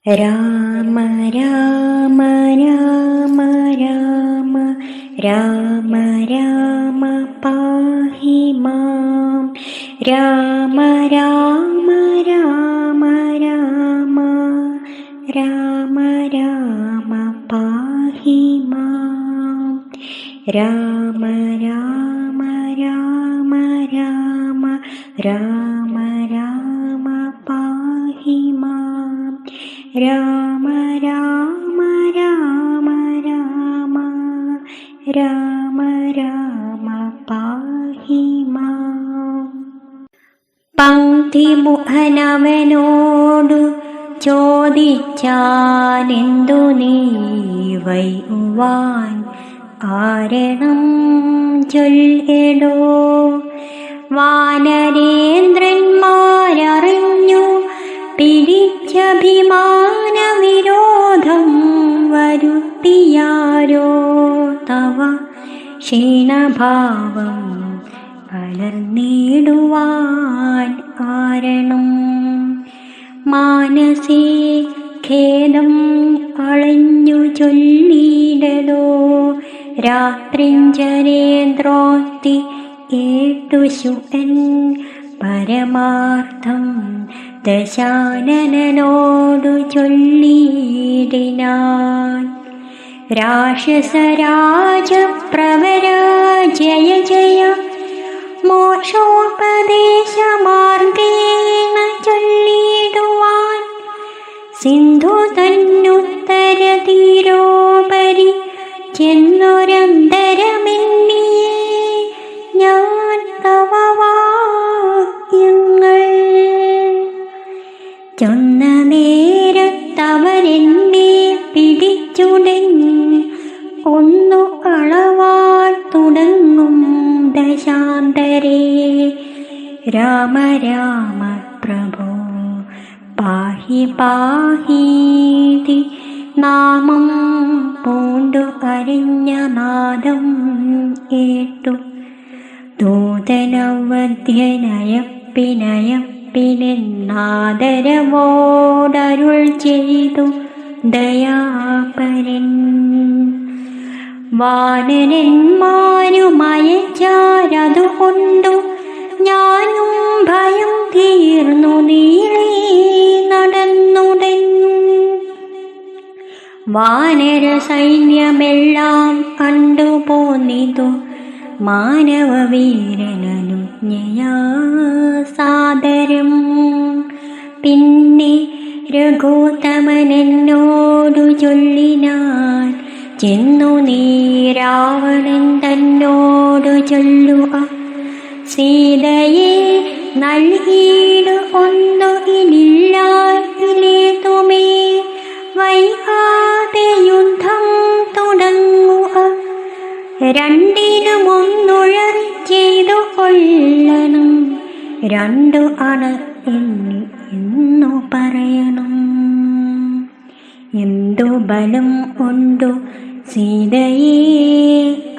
രാമ രാമ രാമ രാമ രാമ രാമ പാഹി മാം. രാമ രാമ രാമ രാമ രാമ രാമ പാഹി മാം. രാമ രാമ രാമ രാമ രാമ രാമ പാഹി മാം. രാമ രാമ രാമ രാമ രാമ രാമ പാഹി മാം. പങ്ക്തിമുഖനവനോടു ചോദിച്ചാലെന്തു നീ വൈകുവാൻ കാരണം ചൊല്ലേടോ. വാനരേന്ദ്രന്മാരറിഞ്ഞു പിടിച്ചഭിമാന വിരോധം വരുത്തിയാരോ തവ ക്ഷീണഭാവം വളർന്നിടുവാൻ കാരണം. മാനസേ ഖേദം അളഞ്ഞു ചൊല്ലിയിടലോ. രാത്രിഞ്ചരേന്ദ്രോക്തി കേട്ടു ശുകൻ പരമാർത്ഥം ദശാനനോടു ചൊല്ലിയിടിനാൻ. രാക്ഷസരാജപ്രവര ജയ ജയ മോക്ഷോപദേശമാർഗേണ ചൊല്ലിടുവാൻ. സിന്ധു തന്നുത്തര തീരോപരി ചെന്നൊരന്തരമെന്നിയേ ഞാൻ തവ വാക്യങ്ങൾ. ചൊന്ന നേരത്തവരെന്നെ പിടിച്ചുടൻ ഒന്നു കളവാൻ തുടങ്ങും ദശാന്തരേ. രാമ രാമ പ്രഭോ പാഹി പാഹീതി നാമം പൂണ്ടു അരിഞ്ഞ നാദം കേട്ടു. ദൂതനവധ്യനയപ്പിനയപ്പിനെന്നാദരവോടരുൾ ചെയ്തു ദയാപരൻ. വാനരന്മാരുമയച്ചാരതുകൊണ്ടു ഞാനും ഭയം തീർന്നു നീളേ നടന്നുടൻ. വാനര സൈന്യമെല്ലാം കണ്ടുപോന്നിതു മാനവവീരനനുജ്ഞയാ സാദരം. പിന്നെ രഘുത്തമനെന്നോടു ചൊല്ലിനാൻ, ചെന്നു നീ രാവണൻ തന്നോടു ചൊല്ലുക. സീതയെ നൽകിയിടു ഒന്നു ഇനില്ലായിലേതുമേ. വൈകാതെ യുദ്ധം തുടങ്ങുക. രണ്ടിനുമൊന്നുഴറി ചെയ്തു കൊള്ളണം. രണ്ടു അണ എന്നു പറയണം. എന്തു ബലം കൊണ്ടു സീതയെ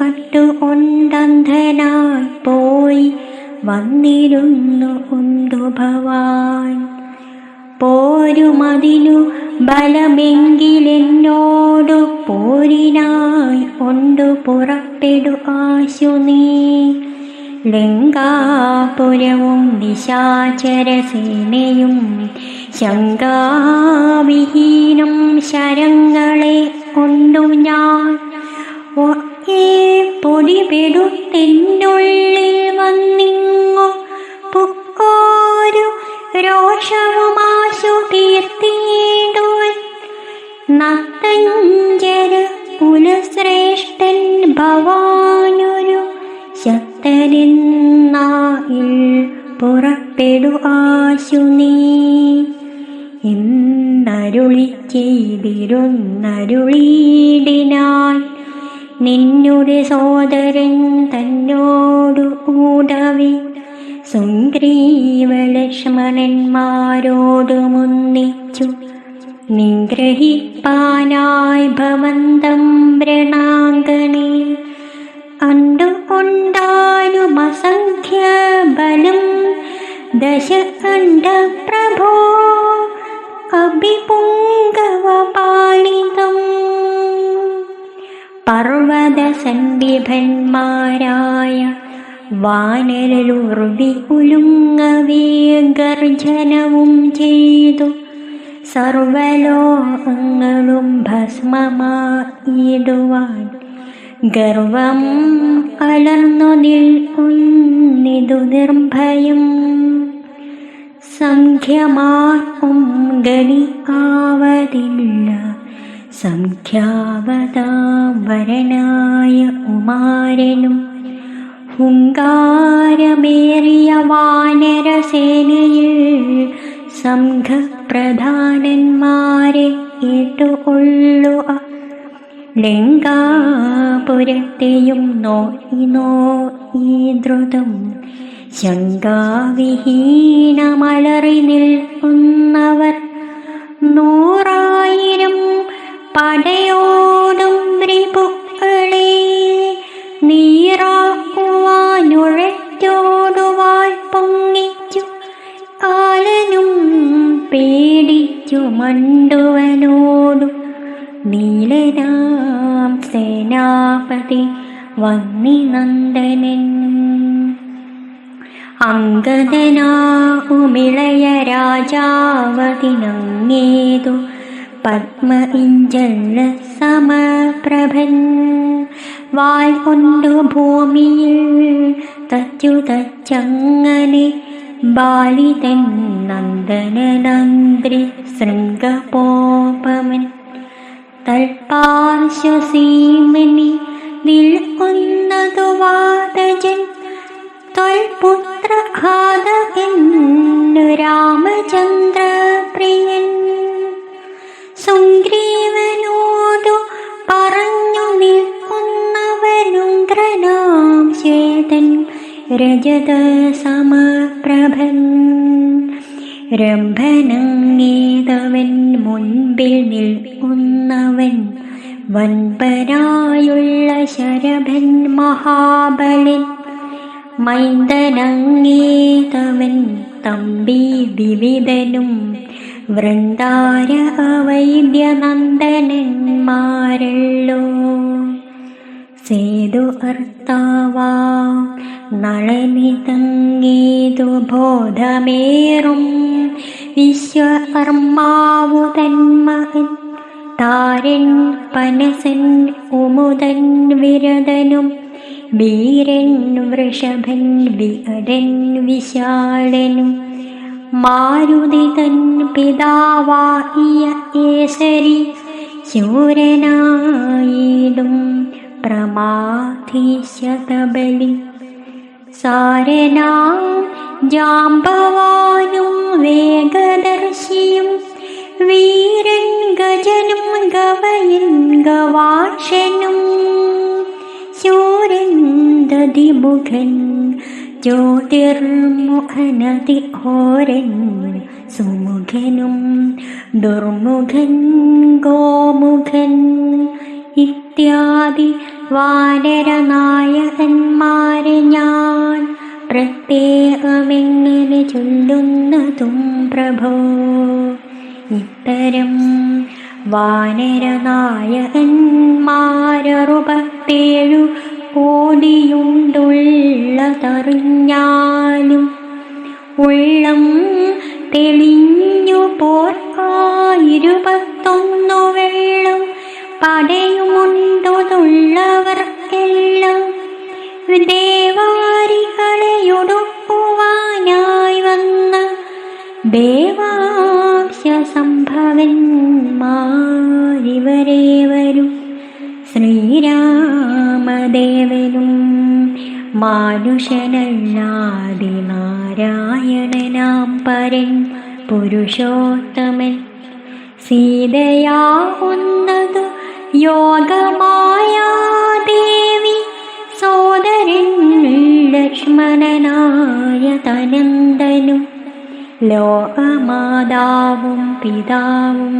കട്ടുകൊണ്ടന്ധനായി പോയി വന്നിരുന്നു കൊണ്ടു ഭവാൻ. പോരുമതിനു ബലമെങ്കിലെന്നോടു പോരിനായി കൊണ്ടു പുറപ്പെടു ആശു നീ. ലങ്കാപുരവും നിശാചരസേനയും ശങ്കാവിഹീനം ശരങ്ങളെ കൊണ്ടു ഞാൻ ഒക്കേ പൊടിപെടുത്തെന്നുള്ളിൽ വന്നിങ്ങു പുക്കോരു രോഷവുമാശു തീർത്തിടുവൻ. നത്തഞ്ചര കുലശ്രേഷ്ഠൻ ഭവാനൊരു ശക്തനെന്നായിൽ പുറപ്പെടു ആശു നീ എന്നരുളി ചെയ്തിരുന്നരുളീടിനാൻ. നിന്നുടെ സോദരൻ തന്നോടു കൂടവേ സുഗ്രീവലക്ഷ്മണന്മാരോടുമൊന്നിച്ചു നിഗ്രഹിപ്പാനായി ഭവന്തം വ്രണാങ്കണേ. കണ്ടുകൊണ്ടാനുമസംഖ്യ ബലം ദശകണ്ഠ പ്രഭോ അഭിപുങ്ക സർവപാളിതം. പർവ്വതസന്നിഭന്മാരായ വാനരരുർവി ഉലുങ്ങവേ ഗർജനവും ചെയ്തു സർവലോകങ്ങളും ഭസ്മമായിടുവാൻ ഗർവം കലർന്നു നിൽക്കുന്നിതു നിർഭയം. സംഖ്യമാർക്കും ഗണിക്കാവതില്ല സംഖ്യാവതാംബരനായ കുമാരനും ഹുങ്കാരമേറിയ വാനരസേനയിൽ സംഘപ്രധാനന്മാരെ കേട്ടുകൊള്ളുക. ലങ്കാപുരത്തെയും നോയി ദ്രുതം ശങ്കാവിഹീനമലറി നിൽക്കുന്നവർ 100,000 പടയോടും രിപുക്കളെ നീറാക്കുവാനുഴറ്റോടുവാൾ പൊങ്ങിച്ചു കാലനും പേടിച്ചു മണ്ടുവനോടു നീലനാം സേനാപതി വന്നി അംഗദനാകുമിളയ രാജാവതിനങ്ങേതു പത്മ ഇഞ്ചല സമപ്രഭൻ വാൾ കൊണ്ടു ഭൂമിയിൽ തച്ചുതച്ചങ്ങനെ ബാലിതൻ നന്ദനനന്ദ്രി ശൃംഗപോപമൻ തൽപാർശ്വസീമനി നിൽക്കുന്നതു വാതജൻ ത്വൽപുത്രഘാത എന്നു രാമചന്ദ്രപ്രിയൻ സുഗ്രീവനോടു പറഞ്ഞു നിൽക്കുന്നവനുഗ്രനാം ശ്വേതൻ രജത സമപ്രഭൻ രംഭനങ്ങേതവൻ മുൻപിൽ നിൽക്കുന്നവൻ വൻപരായുള്ള ശരഭൻ മഹാബലൻ മൈന്ദനങ്ങേതവൻ തമ്പി വിവിധനും വൃന്ദാര വൈദ്യനന്ദനന്മാരല്ലോ. സേതു അർത്താവാ നളനിതങ്ങേതു ബോധമേറും വിശ്വകർമാവു തന്മകൻ താരൻ പനസൻ ഉമുദൻ വിരതനും വീരൻ വൃഷഭൻ വികടൻ വിശാലനും മാരുതിതൻ പിതാവായ ഏസരി ശൂരനായിടും പ്രമാധീശതബലി സാരനാം ജാംബവാനും വേഗദർശിയും വീരൻ ഗജനും ഗവയൻ ഗവാക്ഷനും ശൂരൻ ദതിമുഖൻ ജ്യോതിർമുഖനതിഘോരൻ സുമുഖനും ദുർമുഖൻ ഗോമുഖൻ ഇത്യാദി വാനരനായകന്മാരെ ഞാൻ പ്രത്യേകമെങ്ങനെ ചൊല്ലുന്നതും പ്രഭോ. ഇത്തരം വാനരനായകന്മാരറുപത്തേഴു കോടിയുണ്ടുള്ളതറിഞ്ഞാലും ഉള്ളം തെളിഞ്ഞു പോർക്കാ 21 വെള്ളം പടയുമുണ്ടുള്ളവർക്കെല്ലാം ദേവാരികളെയൊടുക്കുവാനായി വന്ന ദേവാംശ സംഭവന്മാരിവരേവരും ശ്രീരാമദേവനും മാനുഷനല്ലാതി നാരായണനാം പരൻ പുരുഷോത്തമൻ സീതയാവുന്നതു യോഗമായാ ദേവി സോദരൻ ലക്ഷ്മണനായ തനന്ദനും ലോകമാതാവും പിതാവും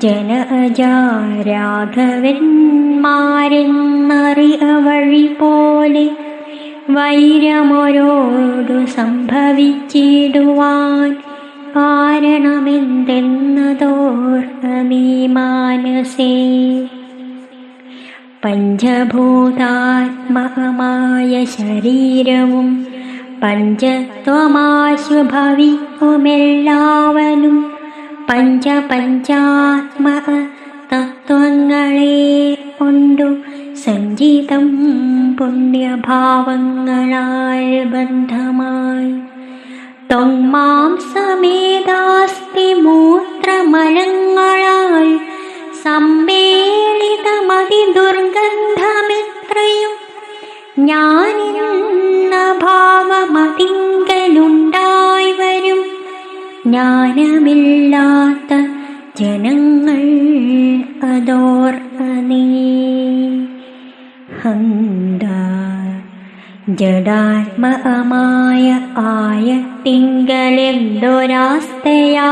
ജനജാരാഘവന്മാരെന്നറിയ വഴി പോലെ വൈരമൊരോടു സംഭവിച്ചിടുവാൻ കാരണമെന്തെന്നതോർക്ക നീ മാനസേ. പഞ്ചഭൂതാത്മകമായ ശരീരവും പഞ്ചത്വമാശു ഭവിക്കുമെല്ലാവനും പഞ്ചാത്മക തത്വങ്ങളെ കൊണ്ടു സഞ്ചിതം പുണ്യഭാവങ്ങളാൽ ബന്ധമായി. ത്വങ്മാംസമേതാസ്തി മൂത്രമലങ്ങളാൽ സമ്മേളിതമതിദുർഗന്ധമെത്രയും ഞാനെന്ന ഭാവമതിങ്കലുണ്ടായി വരും. ജ്ഞാനമില്ലാത്ത ജനങ്ങൾ അതോർക്ക നീ. ഹന്ത ജഡാത്മകമായ ആയത്തിങ്കലെന്തൊരാസ്തയാ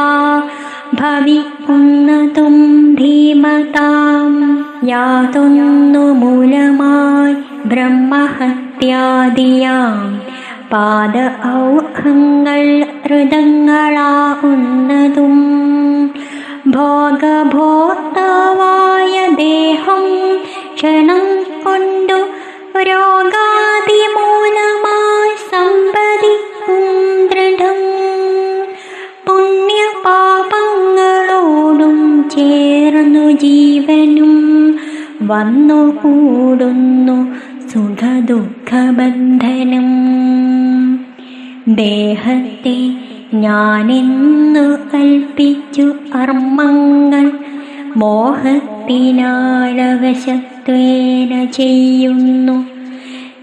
ഭവിക്കുന്നതും ധീമതാം. യാതൊന്നു മൂലമായി ബ്രഹ്മഹത്യാദിയാം പാദ ഔഹങ്ങൾ ഹൃദങ്ങളാകുന്നതും ഭോഗഭോക്താവായ ദേഹം ക്ഷണം കൊണ്ടു രോഗാദിമൂലമായി സമ്പദിക്കും ദൃഢം. പുണ്യപാപങ്ങളോടും ചേർന്നു ജീവനും വന്നുകൂടുന്നു സുഖദുഃഖബന്ധനം. ദേഹത്തെ ഞാനെന്നു കൽപ്പിച്ചു കർമ്മങ്ങൾ മോഹത്തിനാലവശത്വേന ചെയ്യുന്നു.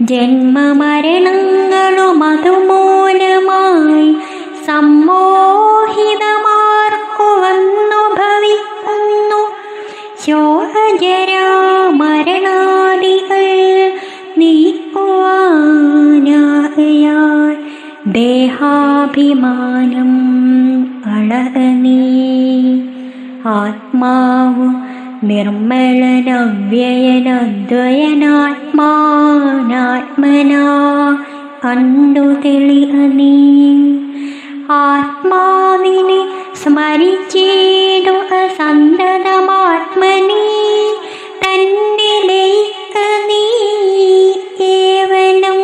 ജന്മമരണങ്ങളും അതുമൂലമായി സമ്മോഹിതമാർക്കു വന്നു ഭവിക്കുന്നു. ശോകജരാമരണാദികൾ നീക്കുവാനായാൽ ദേഹാഭിമാനം അളനീ. ആത്മാവു നിർമ്മലനവ്യയനദ്വയനാത്മാനാത്മനാ കണ്ടു തെളിയനീ. ആത്മാവിനെ സ്മരിച്ചിടുക സന്തതമാത്മനി തന്നെ ലയിക്ക നീ കേവലം.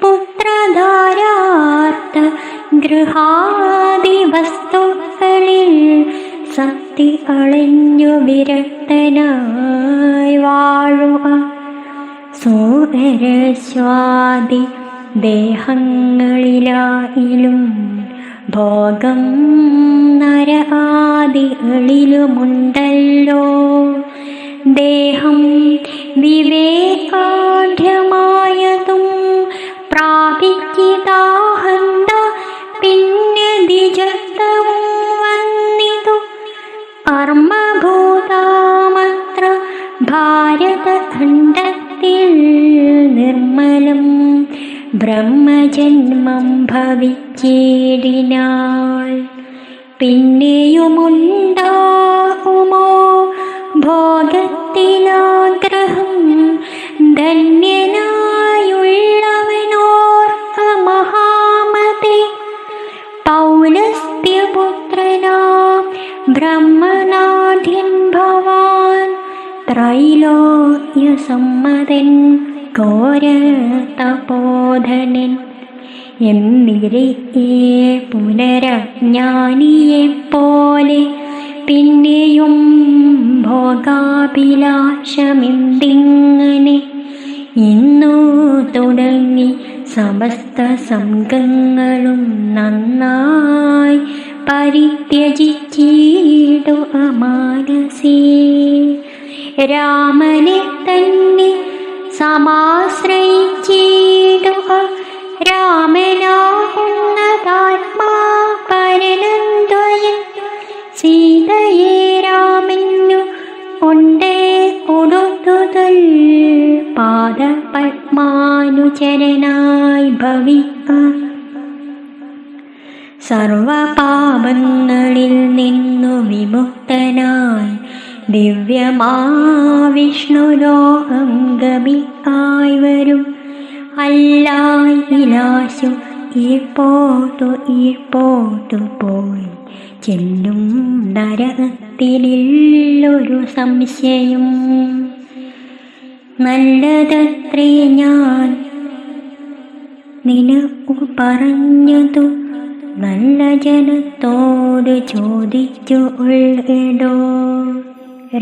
പുത്രധാരാർത്ഥ ഗൃഹാദി വസ്തുക്കളിൽ സക്തി അളഞ്ഞു വിരക്തനായി വാഴുക. സൂരസ്വാദി ദേഹങ്ങളിലായിലും ഭോഗം നരആദികളിലുമുണ്ടല്ലോ. ദേഹം വിവേകാഢ്യമായതും പ്രാപിച്ചിതാഹന്ത പിന്നെ ദ്വിജത്വവും വന്നിതു. കർമ്മഭൂതാമത്ര ഭാരതഖണ്ഡത്തിൽ നിർമ്മലം ബ്രഹ്മജന്മം ഭവിച്ചിടിനാൽ പിന്നെയുമുണ്ടാകുമോ ഭോഗത്തിലാഗ്രഹം. ധന്യനായുള്ളവനോർക്ക മഹാമതി. പൗലസ്ത്യപുത്രനാം ബ്രഹ്മനാഥ്യൻ ഭവാൻ ത്രൈലോക്യസമ്മതൻ ഘോരതപോധനൻ എന്നിരിക്കെ പുനരജ്ഞാനിയെപ്പോലെ പിന്നെയും ഭോഗാഭിലാഷമെന്തിങ്ങനെ ഇന്നു തുടങ്ങി സമസ്ത സംഘങ്ങളും നന്നായി പരിത്യജിച്ചിടുക മാനസേ. രാമനെ തന്നെ സമാശ്രയിച്ചിടുക. രാമനാകുന്നതാത്മാ പരനന്ദയൻ. സീതയെ രാമനു കൊണ്ടേ കൊടുത്തുതൽ പാദപത്മാനുചരനായി ഭവിക്ക. സർവപാപങ്ങളിൽ നിന്നു വിമുക്തനായി ദിവ്യമാവിഷ്ണുലോകം ഗമിക്കായി വരും. അല്ലായിലാശു ഈർപ്പോട്ടു പോയി ചെല്ലും നരകത്തിലൊരു സംശയം. നല്ലതത്രേ ഞാൻ നിനക്കു പറഞ്ഞതു, നല്ല ജനത്തോട് ചോദിച്ചു ഉള്ളെടോ.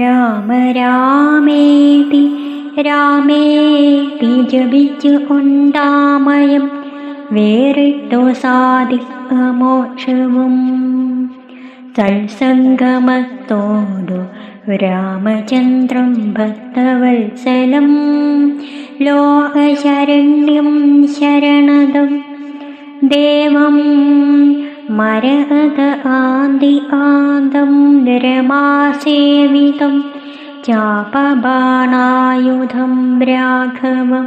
രാമ രാമേതി രാമേതി ജപിച്ചു കൊണ്ടാമയം വേറിട്ടു സാധിക്കമോക്ഷവും. സത്സംഗമത്തോടു രാമചന്ദ്രം ഭക്തവത്സലം ലോകശരണ്യം ശരണദം ദേവം മരഹത ആന്തി ആന്തം രമാസേവിതം ചാപബാണായുധം രാഘവം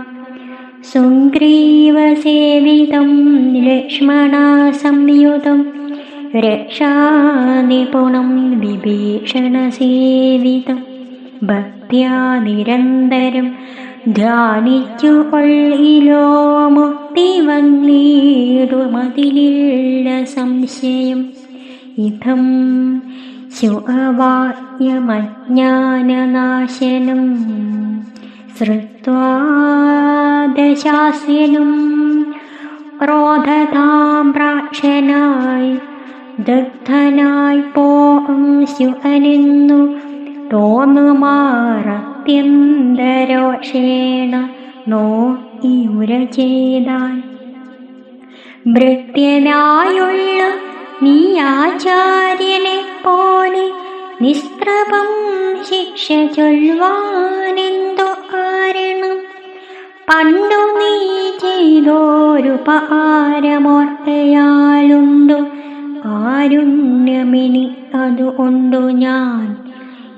സുഗ്രീവസേവിതം ലക്ഷ്മണസംയുതം രക്ഷാനിപുണം വിഭീഷണസേവിതം ഭക്ത്യാ നിരന്തരം ധ്യാനിച്ചു കൊള്ളിലോ മുക്തി വന്നിടുമതിലില്ല സംശയം. ഇതം ശുഅവാക്യമജ്ഞാനനാശനം ശ്രുത്വാ ദശാസ്യനും ക്രോധതാമ്രാക്ഷനായി ദഗ്ധനായി പോം ശുഅനെന്നു തോന്നുമാറത്യന്തരോഷേണ നോക്കിയുര ചെയ്താൻ. ഭൃത്യനായുള്ള നീ ആചാര്യനെ പോലെ നിസ്ത്രപം ശിക്ഷ ചൊല്ലുവാനെന്തു കാരണം? പണ്ടു നീ ചെയ്തോരുപകാരമോർക്കയാലുണ്ടു കാരുണ്യമിനി അതുകൊണ്ടു ഞാൻ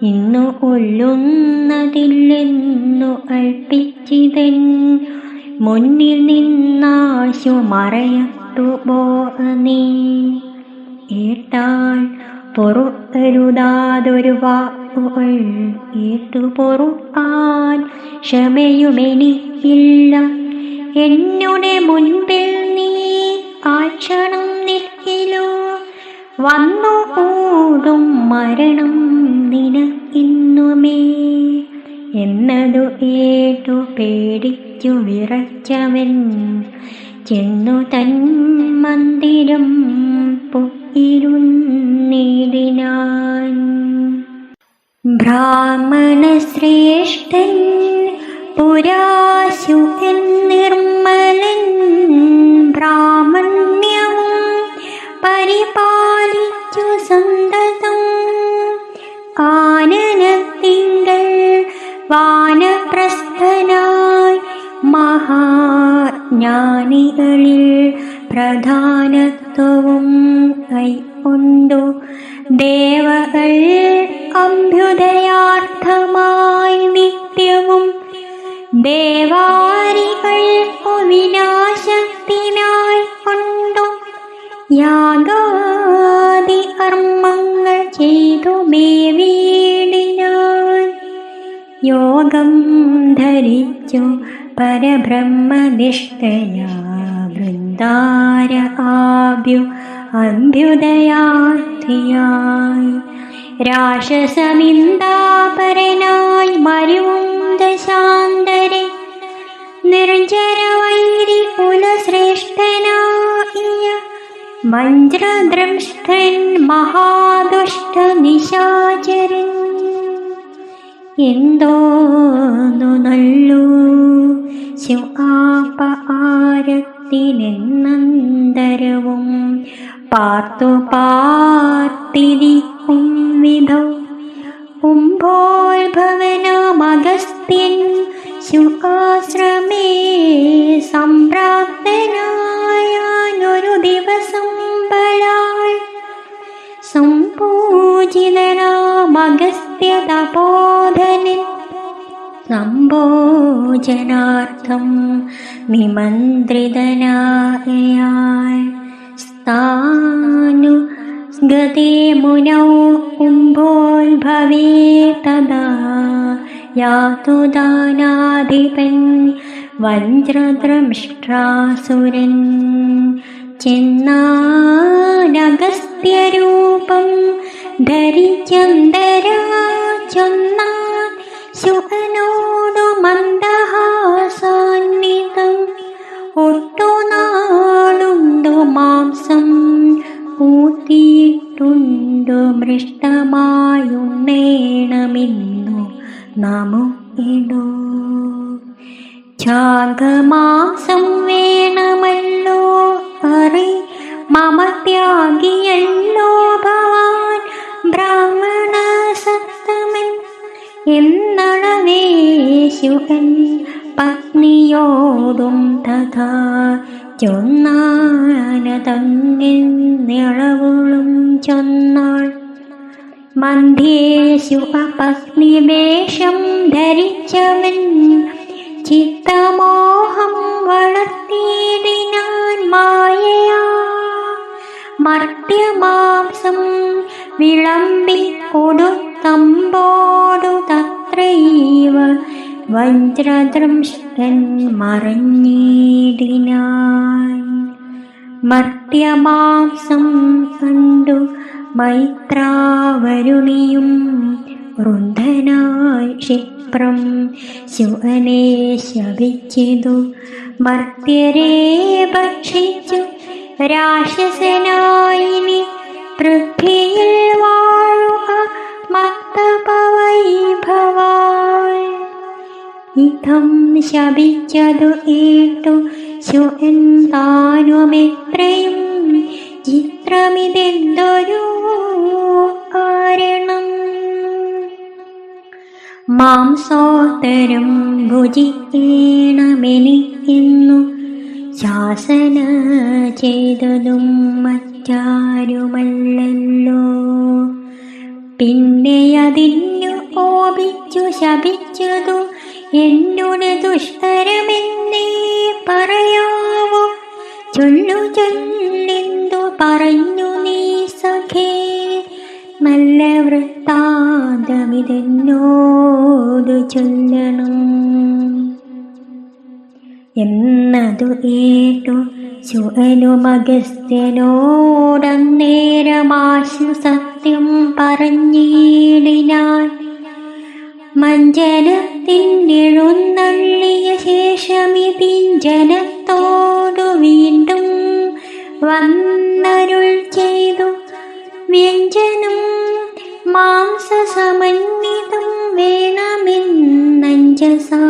ഇന്നു കൊല്ലുന്നതില്ലെന്നു കൽപ്പിച്ചിതൻ മുന്നിൽ നിന്നാശു മറയത്തു നീ. ഏട്ടാൽ പൊറുക്കരുതാതൊരു വാക്കുകൾ ഏട്ടു പൊറുക്കാൻ ക്ഷമയുമെനിക്കില്ല. എന്നുടെ മുൻപിൽ നീ ആക്ഷണം നിൽക്കിലോ, വന്നു കൂടും മരണം നിനക്കിന്നുമേ എന്നതു കേട്ടു പേടിച്ചു വിറച്ചവൻ ചെന്നു തൻ മന്ദിരം പൊക്കിരുന്നിടിനാൻ. ബ്രാഹ്മണശ്രേഷ്ഠൻ പുരാശുകൻ നിർമ്മലൻ ബ്രാഹ്മണ്യവും പരിപാലിച്ചു സന്തതം. കാനനത്തിങ്കൽ വാനപ്രസ്ഥനായി മഹാജ്ഞാനികളിൽ പ്രധാനത്വവും കൈക്കൊണ്ടു ദേവകൾ അഭ്യുദയാർത്ഥമായി നിത്യവും ദേവാരികൾക്കു വിനാശത്തിനായി കൊണ്ടു യാഗാദി കർമ്മങ്ങൾ ചെയ്തു മേവീടിനാൻ. യോഗം ധരിച്ചു പരബ്രഹ്മനിഷ്ഠയാ വൃന്ദാര അഭ്യുദയാർത്ഥിയായി രാക്ഷസനിന്ദാപരനായി മരുവും ദശാന്തരെ നിർജരവൈരി കുലശ്രേഷ്ഠനായ മഞ്ജദ്രംഷ്ട്രൻ മഹാദുഷ്ട നിശാചരൻ. എന്തോന്നു നല്ലു ശുആപഹാരത്തിനെന്നന്തരവും പാർത്തു പാർത്തിരിക്കും വിധൗ കുംഭോത്ഭവനമഗസ്ത്യൻ ശുകാശ്രമേ സംപ്രാപ്തനായൊരു ദിവസം ബലാൽ സംപൂജിതനാമഗസ്ത്യ തപോധനൻ സംഭോജനാർത്ഥം നിമന്ത്രിതനാകയാൽ സ്ഥാനു ഗതേ മുനൗ കുംഭോത്ഭവേ തദാ യാതു ദാനാധിപൻ വജ്രദ്രംഷ്ട്രാസുരൻ ചെന്നാനഗസ്ത്യരൂപം ധരിച്ചന്തരാ ചൊന്നാൻ ശുകനോടു മന്ദഹാസാന്വിതം ഒട്ടുനാളുണ്ടു മാംസം കൂട്ടിയിട്ടുണ്ടു മൃഷ്ടമായുണ്ണേണമെന്നു നമുക്കിടൂ. ഛാഗമാംസം വേണമല്ലോ അറി മമ ത്യാഗിയല്ലോ ഭവാൻ ബ്രാഹ്മണ സത്തമൻ എന്നളവേ ശുകൻ പത്നിയോടും തഥാ ചൊന്നാനതങ്ങിളവുളും ചൊന്നാൾ. മന്ധ്യേഷു അപത്നിവേഷം ധരിച്ചവൻ ചിത്തമോഹം വളർത്തിയിടിനാൻ മായയാ. മർത്യമാംസം വിളമ്പി കൊടുത്തമ്പോടു തത്രൈവ വജ്രദ്രംഷ്ടൻ മറഞ്ഞിടിനാൻ. മർത്യമാംസം കണ്ടു മൈത്രാവരുണിയും വൃദ്ധനായി ക്ഷിപ്രം ശുകനെ ശപിച്ചിതു. മർത്യരെ ഭക്ഷിച്ചു രാക്ഷസനായിനി പൃഥ്വിയിൽ വാഴുക മത്തപവൈഭവായി. ഇതം ശപിച്ചതു കേട്ടു ശുകൻ താനുമെത്രയും ചിത്രമിതെന്തൊരു കാരണം. മാംസോത്തരം ഭുജിക്കേണമെനിക്കെന്നു ശാസന ചെയ്തതും മറ്റാരുമല്ലല്ലോ. പിന്നെ അതിന്നു കോപിച്ചു ശപിച്ചതു എന്നോട് ദുഷ്കരമെന്നേ പറയാവോ. ചൊല്ലു ചൊല്ലെന്തു പറഞ്ഞു നീ സഖേ, നല്ല വൃത്താന്തമിതെന്നോടു ചൊല്ലണം എന്നതു കേട്ടു ശുകനുമഗസ്ത്യനോടന്നേരമാശു സത്യം പറഞ്ഞിടിനാൻ. മഞ്ജനത്തിനെഴുന്നള്ളിയ ശേഷമിതി ജനത്തോടു വീണ്ടും വന്നരുൾ ചെയ്തു. വ്യഞ്ജനം മാംസസമന്വിതം വേണമെന്നഞ്ജസാ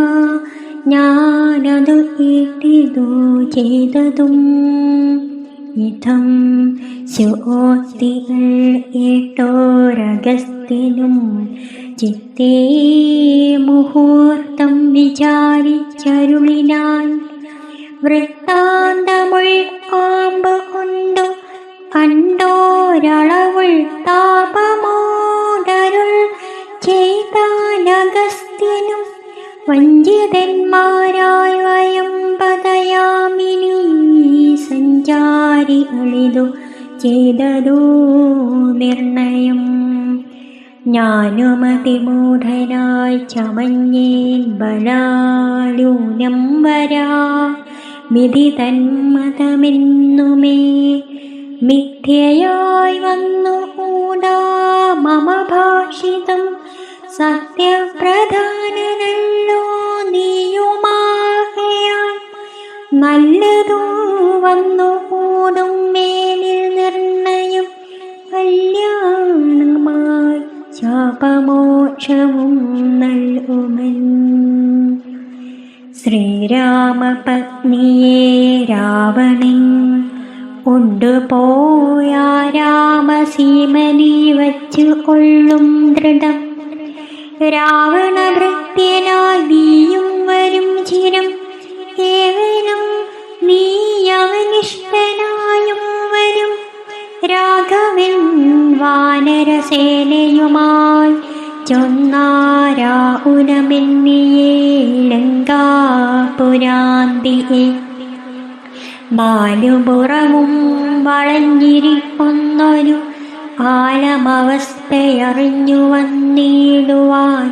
ഞാനതു കേട്ടിതു ചെയ്തതും. ഇതം ശുഓക്തികൾ കേട്ടോരഗസ്ത്യനും ചിത്തേ മുഹൂർത്തം വിചാരിച്ചരുളിനാൻ. വൃത്താന്തമുൾക്കാമ്പ് കൊണ്ടു കണ്ടോരളവുൾ താപമോടരുൾ ചെയ്താനഗസ്ത്യനും. വഞ്ചിതന്മാരായ വയം പതയാമിനി സഞ്ചാരികളിതു ചെയ്തതു നിർണയം. ഞാനുമതിമൂഢനായി ചമഞ്ഞേൻ ബലാലൂനം വരാ മിഥി തന്മതമെന്നുമേ മിഥ്യയായി വന്നു കൂടാ മമ ഭാഷിതം. സത്യപ്രധാനനല്ലോ നീയുമാകയാൽ നല്ലതു വന്നു കൂടും മേലിൽ നിർണയം. കല്യാണമായി ശാപമോക്ഷവും നൽകുമൻ. ശ്രീരാമപത്നിയെ രാവണൻ കൊണ്ടുപോയ രാമസീമനി വച്ചു കൊള്ളും ദൃഢം. രാവണഭൃത്യനായി നീയും വരും ചിരം. കേവലം നീയവനിഷ്ഠനായും വരും. രാഘവൻ വാനരസേനയുമായി ചൊന്നാരാഹുലമെന്നിയേ ലങ്കാപുരാന്തിയെ. നാലുപുറവും വളഞ്ഞിരിക്കുന്നൊരു കാലമവസ്ഥയറിഞ്ഞു വന്നിടുവാൻ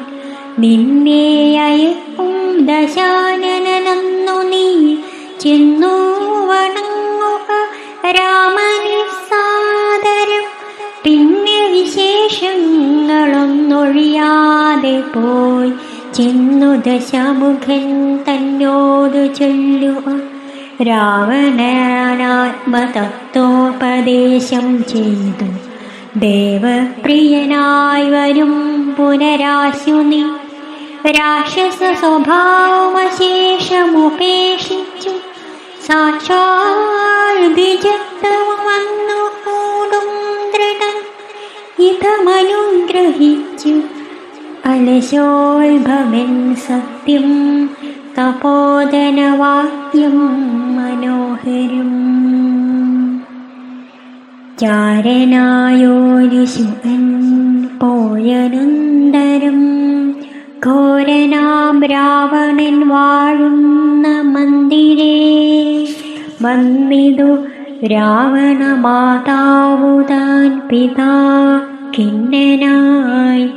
നിന്നെ അയക്കും ദശാനനന്നു നീ ചെന്നു വണങ്ങുക രാമനിസ്സാദരം പിന്നെ വിശേഷങ്ങളൊന്നൊഴിയാതെ പോയി ചെന്നു ദശമുഖൻ തന്നോടു ചൊല്ലുക. രാവണനാത്മതത്വോപദേശം ചെയ്തു. ദേവപ്രിയനായി വരും പുനരാശു നീ രാക്ഷസ സ്വഭാവമശേഷമുപേക്ഷിച്ചു സാക്ഷാൽ ദ്വിജത്വം വന്നു കൂടും ദൃഢൻ ഇതമനുഗ്രഹിച്ചു. അലശോത്ഭവൻ സത്യം തപോധനവാക്യം മനോഹരം. ചാരനായൊരു ശുഭൻ പോയനന്തരം ഘോരനാം രാവണൻ വാഴുന്ന മന്ദിരേ വന്നിതു രാവണ മാതാവുതാൻ പിതാ ഖിന്നനായി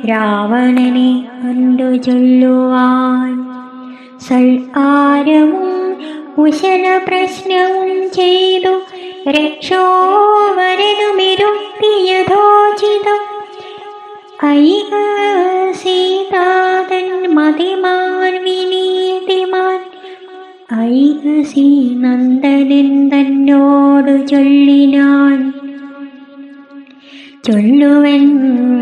രാവണനെ കണ്ടു ചൊല്ലുവാൻ. സൽആരവും കുശല പ്രശ്നവും ചെയ്തു രക്ഷോവരനുമിരുത്തിയഥോചിതം. ഐക സീതാതൻ മതിമാൻ വിനീതിമാൻ ഐകസി നന്ദനൻ തന്നോടു ചൊല്ലിനാൻ. ചൊല്ലുവൻ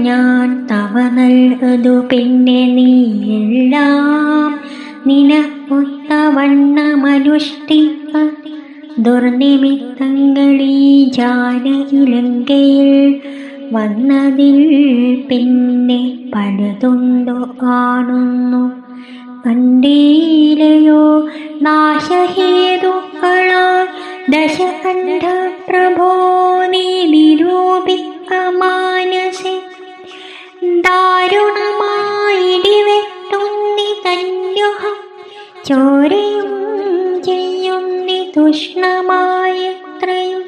ഞാൻ തവ നൽകതു പിന്നെ നീ എല്ലാം നിനക്കൊത്തവണ്ണമനുഷ്ഠിക്ക. ദുർനിമിത്തങ്ങളീ ജാനകിലങ്കയിൽ വന്നതിൽ പിന്നെ പലതുണ്ടു കാണുന്നു. കണ്ടീലയോ നാശഹേതുക്കളാൽ ദശകണ്ഠ പ്രഭോ നീ നിരൂപിക്ക മാനസേ. ദാരുണമായിടിവെട്ടുന്നി തന്യുഹം ചോരയും ചെയ്യുന്നി തുഷ്ണമായത്രയും.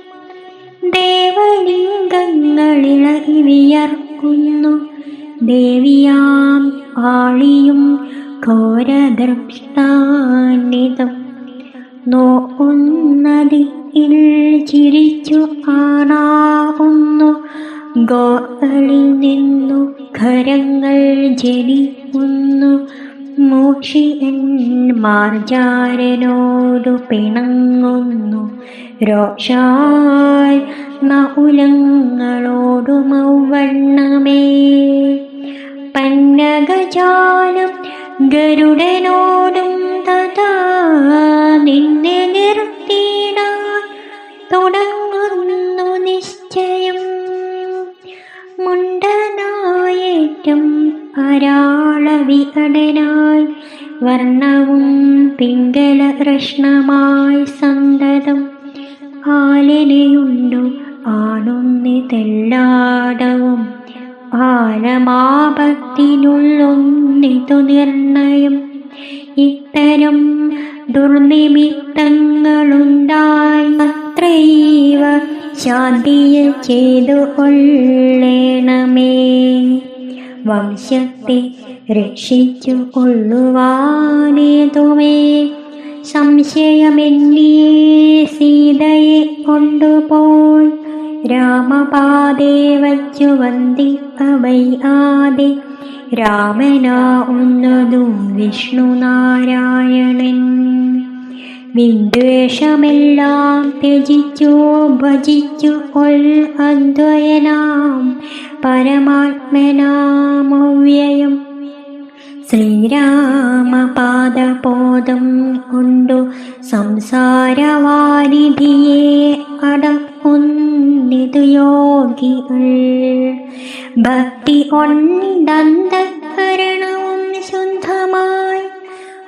ദേവലിംഗങ്ങളിളകി വിയർക്കുന്നു ദേവിയാം ആളിയും ഘോരദൃഷ്ടാനിതം. നോക്കുന്നതിൽ ചിരിച്ചു കാണാവുന്നു ഗോകളിൽ നിന്നു ഖരങ്ങൾ ജനിക്കുന്നു. മൂഷികൻ മാർജാരനോടു പിണങ്ങുന്നു രോഷാൽ നകുലങ്ങളോടു മൗവണ്ണമേ. പന്നഗജാലം ഗരുഡനോടും തഥാ നിന്നെ നിർത്തിയിടാൻ തുടങ്ങുന്നു നിശ്ചയം. മുണ്ടനായേറ്റം അരാളവികടനായി വർണ്ണവും പിംഗല കൃഷ്ണമായി സന്തതം. ആലനയുണ്ടു ആണുന്നിതെല്ലാടവും ആലമാപത്തിനുള്ളൊന്നിതു നിർണയം. ഇത്തരം ദുർനിമിത്തങ്ങളുണ്ടായി അത്രൈവ ശാന്തിയിൽ ചെയ്തു കൊള്ളേണമേ. വംശത്തെ രക്ഷിച്ചു കൊള്ളുവാനേതുമേ സംശയമെന്നിയെ സീതയെ കൊണ്ടുപോയി രാമപാദേ വച്ചു വന്ദിക്കവയ്യാതെ. രാമനാവുന്നതു വിഷ്ണുനാരായണൻ വിദ്വേഷമെല്ലാം ത്യജിച്ചു ഭജിച്ചു കൊൽ അദ്വയനാം പരമാത്മനാമവ്യയം. ശ്രീരാമപാദപോദം കൊണ്ടു സംസാരവാരിധിയെ അടക്കുന്നിതു യോഗികൾ. ഭക്തി കൊണ്ടന്തഃകരണവും ശുദ്ധമായി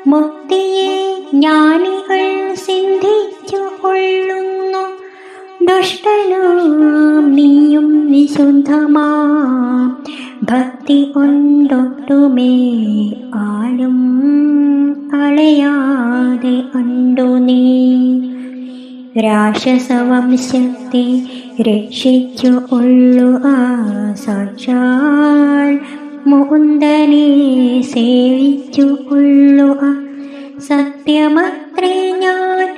മുക്തിയെ ജ്ഞാനികൾ സിദ്ധിച്ചു കൊള്ളുന്നു. ദുഷ്ടനാം നീയും വിശുദ്ധമാം ഭക്തി കൊണ്ടൊട്ടുമേ ആലും അളയാതെ കണ്ടു നീ. രാക്ഷസവംശത്തെ രക്ഷിച്ചു കൊള്ളുക സാക്ഷാൽ മുകുന്ദനെ സേവിച്ചു കൊള്ളുക. സത്യമത്രേ ഞാൻ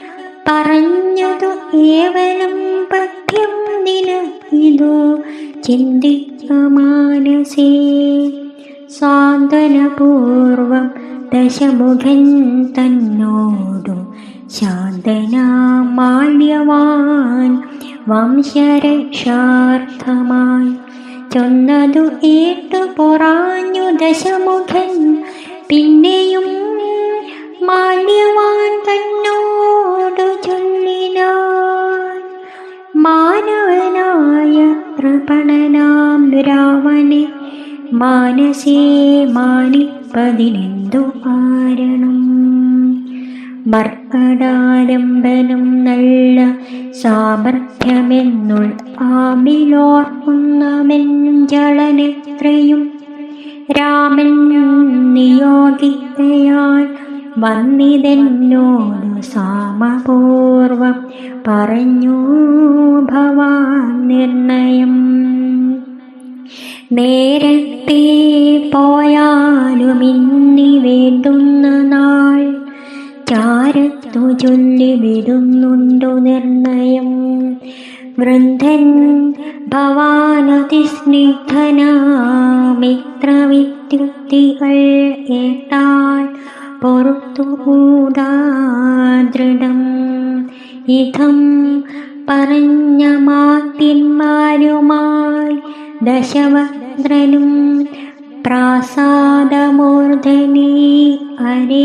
പറഞ്ഞതു ഏവലം പഥ്യം നിനക്കിതു ചിന്തിക്ക മാനസേ. സാന്ത്വനപൂർവം ദശമുഖൻ തന്നോടു ശാന്തനാം മാല്യവാൻ വംശരക്ഷാർത്ഥമായി ചൊന്നതു ഏറ്റു പൊറാഞ്ഞു ദശമുഖൻ. പിന്നെയും മാല്യവാൻ തന്നോടു ചൊല്ലിനാൻ, മാനവനായ കൃപണനാം രാവണനെ മാനസേ മാനിപ്പതിനെന്തു കാരണം? മർക്കടാലംബനം നല്ല സാമർഥ്യമെന്നുൾ ആമിലോർക്കുന്നവൻ ജളനെത്രയും രാമൻ നിയോഗിക്കയാൽ വന്നിതെന്നോടു സാമപൂർവം പറഞ്ഞു ഭവാൻ നിർണയം. നേരത്തെ പോയാലുമിന്നി വേണ്ടുന്ന നാൾ ചാരത്തു ചൊല്ലി വിടുന്നുണ്ടു നിർണയം. വൃദ്ധൻ ഭവാനതിസ്നിഗ്ധനാമിത്രവിദ്യുക്തികൾ ഏട്ടാൽ പൊറുത്തുകൂടാ ദൃഢം. ഇതം പറഞ്ഞ മാത്യന്മാരുമായി ദശവക്ത്രനും പ്രാസാദമൂർധനി അരേറിനാൻ.